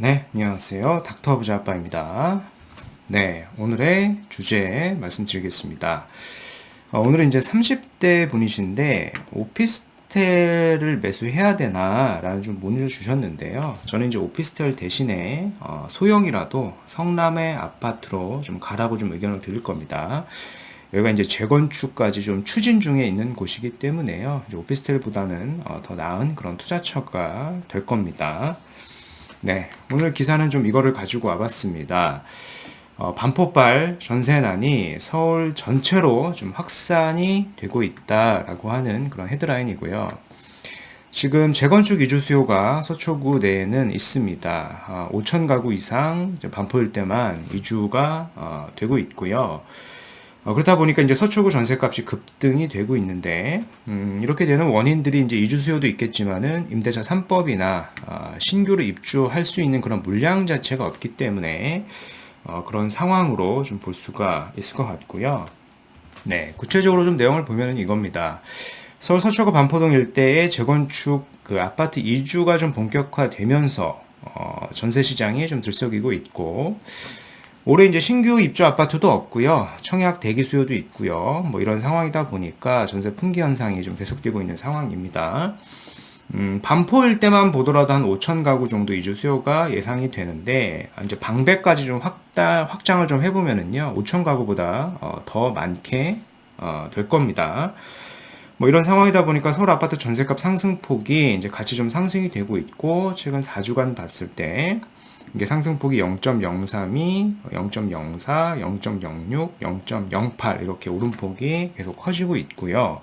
네, 안녕하세요. 닥터 오브 자빠입니다. 네, 오늘의 주제 말씀드리겠습니다. 오늘은 이제 30대 분이신데 오피스텔을 매수해야 되나 라는 좀 문의를 주셨는데요. 저는 이제 오피스텔 대신에 소형이라도 성남의 아파트로 좀 가라고 좀 의견을 드릴 겁니다. 여기가 이제 재건축까지 좀 추진 중에 있는 곳이기 때문에요. 이제 오피스텔보다는 더 나은 그런 투자처가 될 겁니다. 네, 오늘 기사는 좀 이거를 가지고 와봤습니다. 반포발 전세난이 서울 전체로 좀 확산이 되고 있다라고 하는 그런 헤드라인이고요. 지금 재건축 이주 수요가 서초구 내에는 있습니다. 5천 가구 이상 반포 일대만 이주가 되고 있고요. 그렇다 보니까 이제 서초구 전셋값이 급등이 되고 있는데, 이렇게 되는 원인들이 이제 이주 수요도 있겠지만은 임대차 3법이나 신규로 입주할 수 있는 그런 물량 자체가 없기 때문에 그런 상황으로 좀 볼 수가 있을 것 같고요. 네, 구체적으로 좀 내용을 보면은 이겁니다. 서울 서초구 반포동 일대의 재건축 그 아파트 이주가 좀 본격화되면서 전세 시장이 좀 들썩이고 있고, 올해 이제 신규 입주 아파트도 없고요. 청약 대기 수요도 있고요. 뭐 이런 상황이다 보니까 전세 품귀 현상이 좀 계속되고 있는 상황입니다. 반포일 때만 보더라도 한 5천 가구 정도 이주 수요가 예상이 되는데, 이제 방배까지 좀 확장을 좀 해보면은요, 5천 가구보다 더 많게 될 겁니다. 뭐 이런 상황이다 보니까 서울 아파트 전세값 상승폭이 이제 같이 좀 상승이 되고 있고, 최근 4주간 봤을 때 이게 상승폭이 0.032, 0.04, 0.06, 0.08 이렇게 오름폭이 계속 커지고 있고요.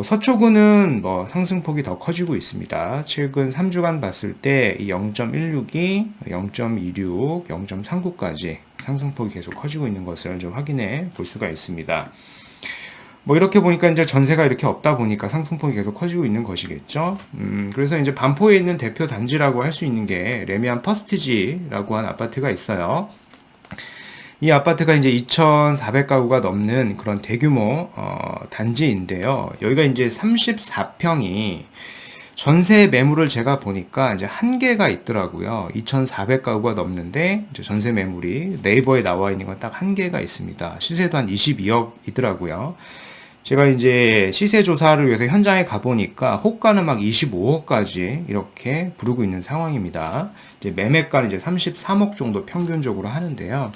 서초구는 상승폭이 더 커지고 있습니다. 최근 3주간 봤을 때 이 0.16이 0.26, 0.39까지 상승폭이 계속 커지고 있는 것을 좀 확인해 볼 수가 있습니다. 이렇게 보니까 이제 전세가 이렇게 없다 보니까 상승폭이 계속 커지고 있는 것이겠죠. 그래서 이제 반포에 있는 대표 단지라고 할 수 있는 게 레미안 퍼스티지라고 하는 아파트가 있어요. 이 아파트가 이제 2,400가구가 넘는 그런 대규모 단지인데요. 여기가 이제 34평이 전세 매물을 제가 보니까 이제 한 개가 있더라고요. 2,400가구가 넘는데 이제 전세 매물이 네이버에 나와 있는 건 딱 한 개가 있습니다. 시세도 한 22억이더라고요. 제가 이제 시세 조사를 위해서 현장에 가보니까 호가는 막 25억까지 이렇게 부르고 있는 상황입니다. 이제 매매가는 이제 33억 정도 평균적으로 하는데요.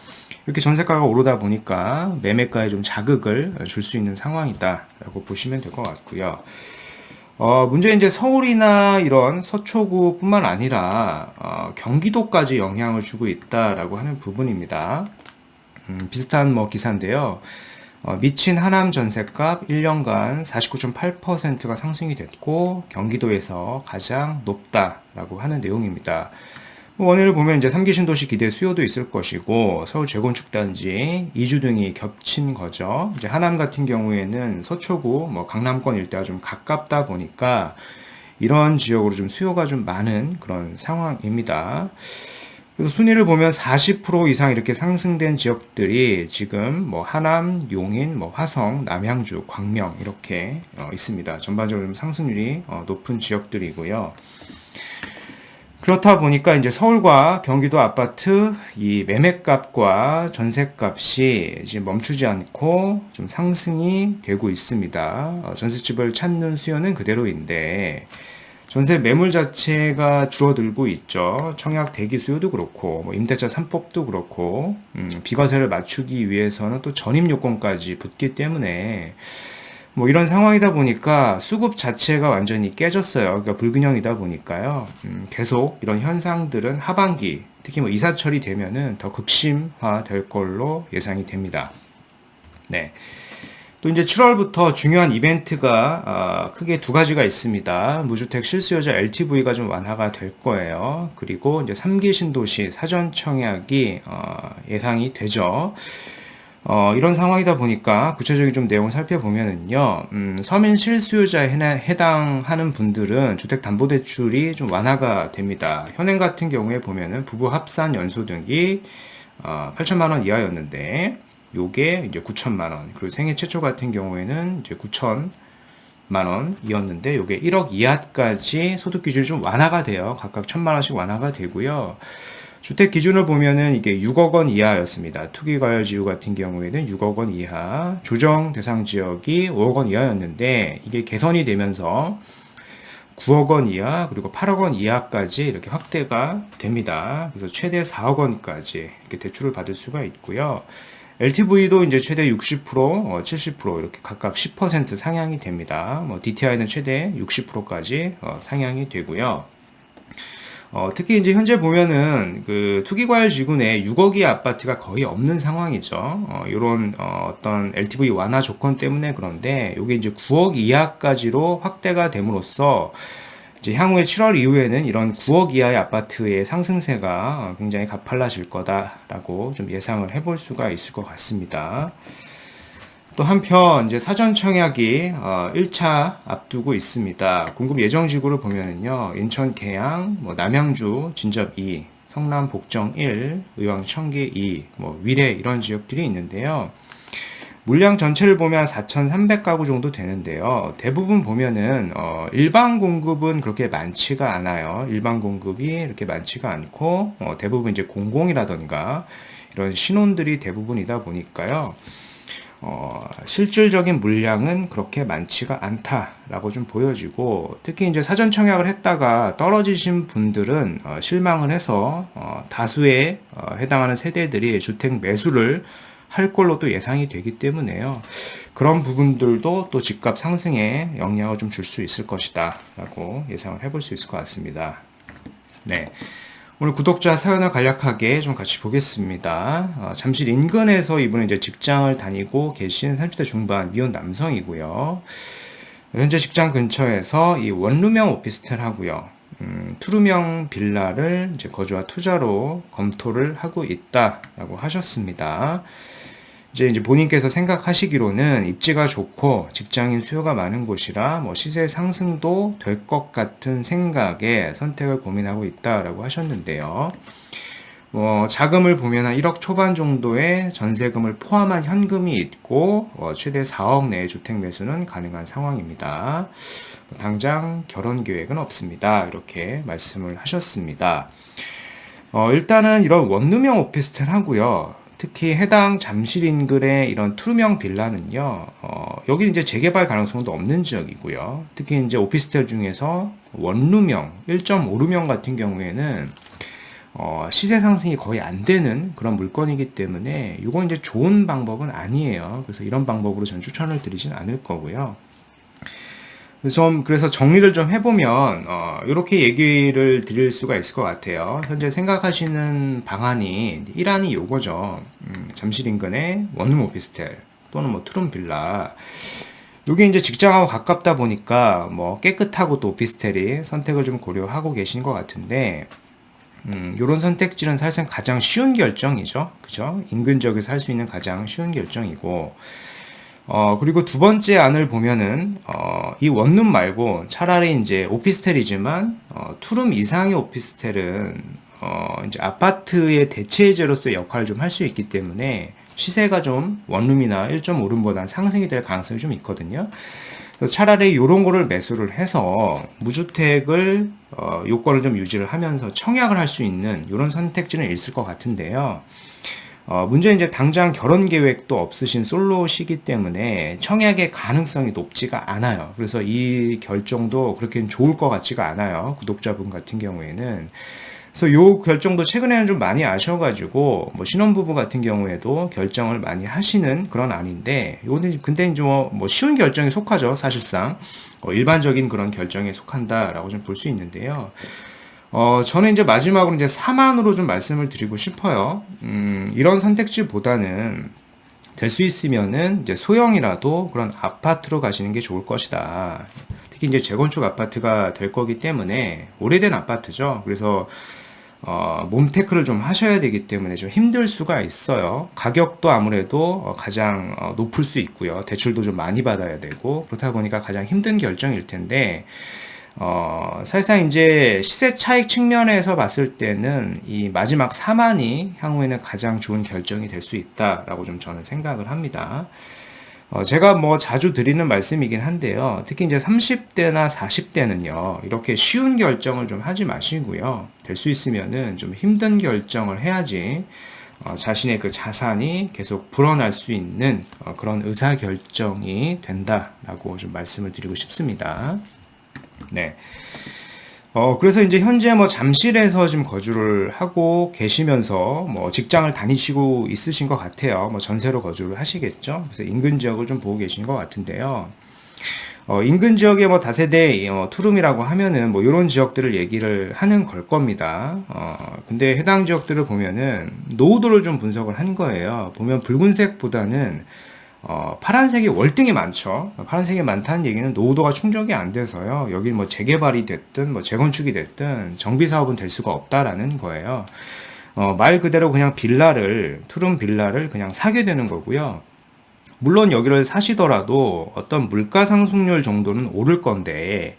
이렇게 전세가가 오르다 보니까 매매가에 좀 자극을 줄 수 있는 상황이다라고 보시면 될 것 같고요. 문제는 이제 서울이나 이런 서초구뿐만 아니라 경기도까지 영향을 주고 있다라고 하는 부분입니다. 비슷한 기사인데요. 미친 하남 전셋값 1년간 49.8%가 상승이 됐고 경기도에서 가장 높다라고 하는 내용입니다. 원인을 보면 이제 3기 신도시 기대 수요도 있을 것이고 서울 재건축 단지 이주 등이 겹친 거죠. 이제 하남 같은 경우에는 서초구 강남권 일대가 좀 가깝다 보니까 이런 지역으로 좀 수요가 좀 많은 그런 상황입니다. 그래서 순위를 보면 40% 이상 이렇게 상승된 지역들이 지금 하남, 용인, 화성, 남양주, 광명 이렇게 있습니다. 전반적으로 좀 상승률이 높은 지역들이고요. 그렇다 보니까 이제 서울과 경기도 아파트 이 매매값과 전세값이 이제 멈추지 않고 좀 상승이 되고 있습니다. 전세집을 찾는 수요는 그대로인데 전세 매물 자체가 줄어들고 있죠. 청약 대기 수요도 그렇고 임대차 3법도 그렇고 비과세를 맞추기 위해서는 또 전입 요건까지 붙기 때문에 이런 상황이다 보니까 수급 자체가 완전히 깨졌어요. 그러니까 불균형이다 보니까요. 계속 이런 현상들은 하반기 특히 이사 처리되면은 더 극심화 될 걸로 예상이 됩니다. 네. 또 이제 7월부터 중요한 이벤트가 크게 두 가지가 있습니다. 무주택 실수요자 LTV가 좀 완화가 될 거예요. 그리고 이제 3기 신도시 사전 청약이 예상이 되죠. 이런 상황이다 보니까 구체적인 좀 내용을 살펴보면은요, 서민 실수요자에 해당하는 분들은 주택담보대출이 좀 완화가 됩니다. 현행 같은 경우에 보면은 부부 합산 연소득이 8천만 원 이하였는데, 요게 이제 9천만 원. 그리고 생애 최초 같은 경우에는 이제 9천 원이었는데 요게 1억 이하까지 소득 기준이 좀 완화가 돼요. 각각 1,000만 원씩 완화가 되고요. 주택 기준을 보면은 이게 6억 원 이하였습니다. 투기 과열 지유 같은 경우에는 6억 원 이하, 조정 대상 지역이 5억 원 이하였는데 이게 개선이 되면서 9억 원 이하 그리고 8억 원 이하까지 이렇게 확대가 됩니다. 그래서 최대 4억 원까지 이렇게 대출을 받을 수가 있고요. LTV도 이제 최대 60%, 70% 이렇게 각각 10% 상향이 됩니다. DTI는 최대 60%까지 상향이 되고요. 특히 이제 현재 보면은 그 투기과열지구 내 6억이 아파트가 거의 없는 상황이죠. 요런 어떤 LTV 완화 조건 때문에 그런데 요게 이제 9억 이하까지로 확대가 됨으로써 이제 향후에 7월 이후에는 이런 9억 이하의 아파트의 상승세가 굉장히 가팔라질 거다라고 좀 예상을 해볼 수가 있을 것 같습니다. 또 한편 이제 사전 청약이 1차 앞두고 있습니다. 공급 예정 지구를 보면은요, 인천 계양, 남양주 진접 2, 성남 복정 1, 의왕 청계 2, 위례 이런 지역들이 있는데요. 물량 전체를 보면 4,300가구 정도 되는데요. 대부분 보면은 일반 공급은 그렇게 많지가 않아요. 일반 공급이 이렇게 많지가 않고 대부분 이제 공공이라던가 이런 신혼들이 대부분이다 보니까요. 실질적인 물량은 그렇게 많지가 않다라고 좀 보여지고, 특히 이제 사전 청약을 했다가 떨어지신 분들은 실망을 해서 다수의 해당하는 세대들이 주택 매수를 할 걸로 또 예상이 되기 때문에요. 그런 부분들도 또 집값 상승에 영향을 좀 줄 수 있을 것이다 라고 예상을 해볼 수 있을 것 같습니다. 네. 오늘 구독자 사연을 간략하게 좀 같이 보겠습니다. 잠실 인근에서 이분은 이제 직장을 다니고 계신 30대 중반 미혼 남성이고요. 현재 직장 근처에서 이 원룸형 오피스텔 하고요. 투룸형 빌라를 이제 거주와 투자로 검토를 하고 있다라고 하셨습니다. 이제 본인께서 생각하시기로는 입지가 좋고 직장인 수요가 많은 곳이라 시세 상승도 될 것 같은 생각에 선택을 고민하고 있다라고 하셨는데요. 자금을 보면 한 1억 초반 정도의 전세금을 포함한 현금이 있고 최대 4억 내의 주택 매수는 가능한 상황입니다. 당장 결혼 계획은 없습니다. 이렇게 말씀을 하셨습니다. 일단은 이런 원룸형 오피스텔 하고요. 특히 해당 잠실 인근의 이런 투룸형 빌라는요, 여기 이제 재개발 가능성도 없는 지역이고요. 특히 이제 오피스텔 중에서 원룸형, 1.5룸형 같은 경우에는 시세 상승이 거의 안 되는 그런 물건이기 때문에 이건 이제 좋은 방법은 아니에요. 그래서 이런 방법으로 전 추천을 드리진 않을 거고요. 그래서 정리를 좀 해보면 이렇게 얘기를 드릴 수가 있을 것 같아요. 현재 생각하시는 방안이 1안이 요거죠. 잠실 인근의 원룸 오피스텔 또는 투룸 빌라. 여기 이제 직장하고 가깝다 보니까 깨끗하고 또 오피스텔이 선택을 좀 고려하고 계신 것 같은데, 요런 선택지는 사실상 가장 쉬운 결정이죠. 그죠? 인근 지역에서 할 수 있는 가장 쉬운 결정이고, 그리고 두 번째 안을 보면은, 이 원룸 말고 차라리 이제 오피스텔이지만, 투룸 이상의 오피스텔은, 이제 아파트의 대체제로서의 역할을 좀 할 수 있기 때문에 시세가 좀 원룸이나 1.5룸보다 상승이 될 가능성이 좀 있거든요. 그래서 차라리 이런 거를 매수를 해서 무주택을, 요건을 좀 유지를 하면서 청약을 할 수 있는 이런 선택지는 있을 것 같은데요. 문제는 이제 당장 결혼 계획도 없으신 솔로시기 때문에 청약의 가능성이 높지가 않아요. 그래서 이 결정도 그렇게 좋을 것 같지가 않아요. 구독자분 같은 경우에는. 그래서 요 결정도 최근에는 좀 많이 아셔가지고, 신혼부부 같은 경우에도 결정을 많이 하시는 그런 안인데, 요거는 근데 이제 쉬운 결정에 속하죠, 사실상. 일반적인 그런 결정에 속한다라고 좀 볼 수 있는데요. 저는 이제 마지막으로 이제 4만으로 좀 말씀을 드리고 싶어요. 이런 선택지보다는 될 수 있으면은 이제 소형이라도 그런 아파트로 가시는 게 좋을 것이다. 특히 이제 재건축 아파트가 될 거기 때문에 오래된 아파트죠. 그래서 몸테크를 좀 하셔야 되기 때문에 좀 힘들 수가 있어요. 가격도 아무래도 가장 높을 수 있고요. 대출도 좀 많이 받아야 되고, 그렇다 보니까 가장 힘든 결정일 텐데, 사실상 이제 시세 차익 측면에서 봤을 때는 이 마지막 4만이 향후에는 가장 좋은 결정이 될 수 있다라고 좀 저는 생각을 합니다. 제가 뭐 자주 드리는 말씀이긴 한데요. 특히 이제 30대나 40대는요, 이렇게 쉬운 결정을 좀 하지 마시고요. 될 수 있으면은 좀 힘든 결정을 해야지, 자신의 그 자산이 계속 불어날 수 있는 그런 의사 결정이 된다라고 좀 말씀을 드리고 싶습니다. 네. 그래서 이제 현재 뭐 잠실에서 지금 거주를 하고 계시면서 뭐 직장을 다니시고 있으신 것 같아요. 뭐 전세로 거주를 하시겠죠. 그래서 인근 지역을 좀 보고 계신 것 같은데요. 인근 지역의 뭐 다세대 투룸이라고 하면은 뭐 이런 지역들을 얘기를 하는 걸 겁니다. 근데 해당 지역들을 보면은 노후도를 좀 분석을 한 거예요. 보면 붉은색보다는 파란색이 월등히 많죠. 파란색이 많다는 얘기는 노후도가 충족이 안 돼서요. 여기 뭐 재개발이 됐든 뭐 재건축이 됐든 정비 사업은 될 수가 없다라는 거예요. 말 그대로 그냥 투룸 빌라를 그냥 사게 되는 거고요. 물론 여기를 사시더라도 어떤 물가 상승률 정도는 오를 건데,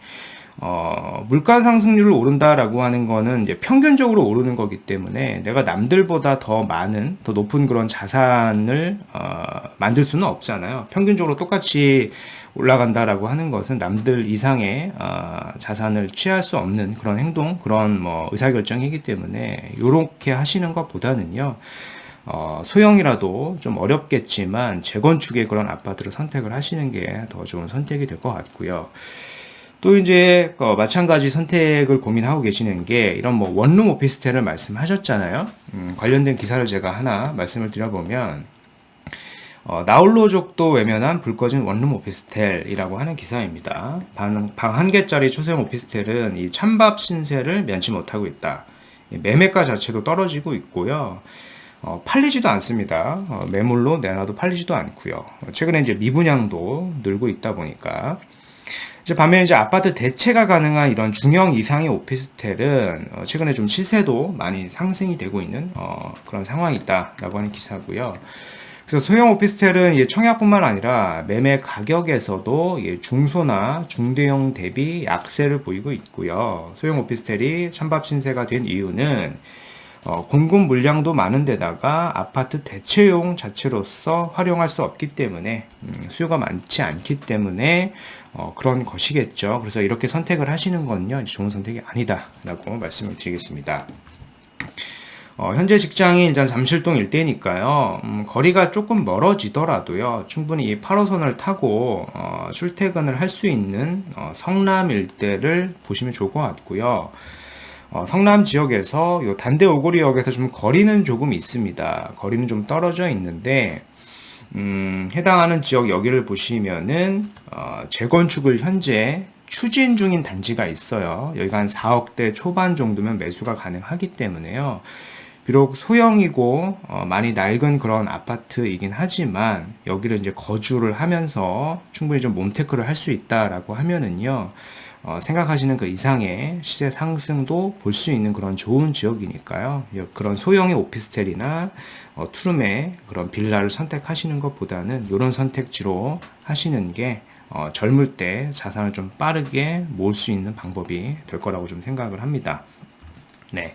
물가 상승률을 오른다라고 하는 거는 이제 평균적으로 오르는 거기 때문에 내가 남들보다 더 많은, 더 높은 그런 자산을, 만들 수는 없잖아요. 평균적으로 똑같이 올라간다라고 하는 것은 남들 이상의, 자산을 취할 수 없는 그런 행동, 그런 뭐 의사결정이기 때문에, 요렇게 하시는 것보다는요, 소형이라도 좀 어렵겠지만 재건축의 그런 아파트를 선택을 하시는 게 더 좋은 선택이 될 것 같고요. 또 이제 마찬가지 선택을 고민하고 계시는 게 이런 뭐 원룸 오피스텔을 말씀하셨잖아요. 관련된 기사를 제가 하나 말씀을 드려보면 나홀로족도 외면한 불 꺼진 원룸 오피스텔이라고 하는 기사입니다. 방 한 개짜리 초소형 오피스텔은 이 찬밥 신세를 면치 못하고 있다. 매매가 자체도 떨어지고 있고요. 팔리지도 않습니다. 매물로 내놔도 팔리지도 않고요. 최근에 이제 미분양도 늘고 있다 보니까 이제 반면에 이제 아파트 대체가 가능한 이런 중형 이상의 오피스텔은 최근에 좀 시세도 많이 상승이 되고 있는 그런 상황이 있다라고 하는 기사고요. 그래서 소형 오피스텔은 청약뿐만 아니라 매매 가격에서도 중소나 중대형 대비 약세를 보이고 있고요. 소형 오피스텔이 찬밥 신세가 된 이유는 공급 물량도 많은 데다가 아파트 대체용 자체로서 활용할 수 없기 때문에 수요가 많지 않기 때문에 그런 것이겠죠. 그래서 이렇게 선택을 하시는 건요, 좋은 선택이 아니다라고 말씀을 드리겠습니다. 현재 직장이 이제 잠실동 일대니까요, 거리가 조금 멀어지더라도요, 충분히 이 8호선을 타고 출퇴근을 할 수 있는 성남 일대를 보시면 좋을 것 같고요. 성남 지역에서 요 단대 오거리역에서 좀 거리는 조금 있습니다. 거리는 좀 떨어져 있는데, 해당하는 지역 여기를 보시면은, 재건축을 현재 추진 중인 단지가 있어요. 여기가 한 4억대 초반 정도면 매수가 가능하기 때문에요. 비록 소형이고, 많이 낡은 그런 아파트이긴 하지만, 여기를 이제 거주를 하면서 충분히 좀 몸테크를 할 수 있다라고 하면은요, 생각하시는 그 이상의 시세 상승도 볼 수 있는 그런 좋은 지역이니까요. 그런 소형의 오피스텔이나 투룸의 그런 빌라를 선택하시는 것보다는 이런 선택지로 하시는 게 젊을 때 자산을 좀 빠르게 모을 수 있는 방법이 될 거라고 좀 생각을 합니다. 네.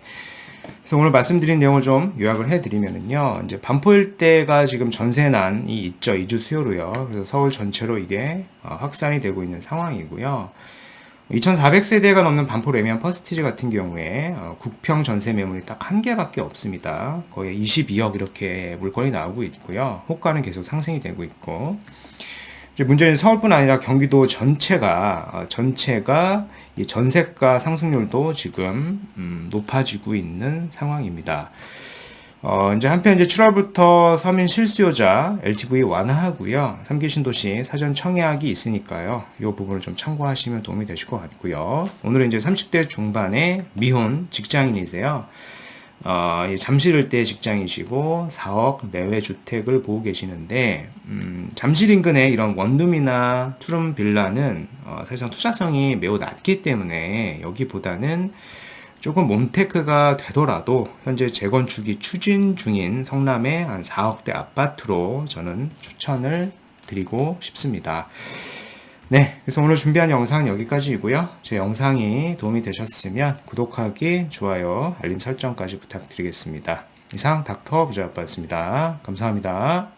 그래서 오늘 말씀드린 내용을 좀 요약을 해드리면은요, 이제 반포 일대가 지금 전세난이 있죠. 이주 수요로요. 그래서 서울 전체로 이게 확산이 되고 있는 상황이고요. 2,400세대가 넘는 반포 레미안 퍼스티지 같은 경우에 국평 전세 매물이 딱 한 개밖에 없습니다. 거의 22억 이렇게 물건이 나오고 있고요. 호가는 계속 상승이 되고 있고, 이제 문제는 서울뿐 아니라 경기도 전체가 이 전세가 상승률도 지금 높아지고 있는 상황입니다. 이제 한편 이제 7월부터 서민 실수요자 LTV 완화하고요. 3기 신도시 사전 청약이 있으니까요. 이 부분을 좀 참고하시면 도움이 되실 것 같고요. 오늘은 이제 30대 중반의 미혼 직장인이세요. 잠실 일대 직장이시고 4억 내외 주택을 보고 계시는데, 잠실 인근에 이런 원룸이나 투룸 빌라는 사실상 투자성이 매우 낮기 때문에 여기보다는 조금 몸테크가 되더라도 현재 재건축이 추진 중인 성남의 한 4억대 아파트로 저는 추천을 드리고 싶습니다. 네, 그래서 오늘 준비한 영상은 여기까지이고요. 제 영상이 도움이 되셨으면 구독하기, 좋아요, 알림 설정까지 부탁드리겠습니다. 이상 닥터 부자아빠였습니다. 감사합니다.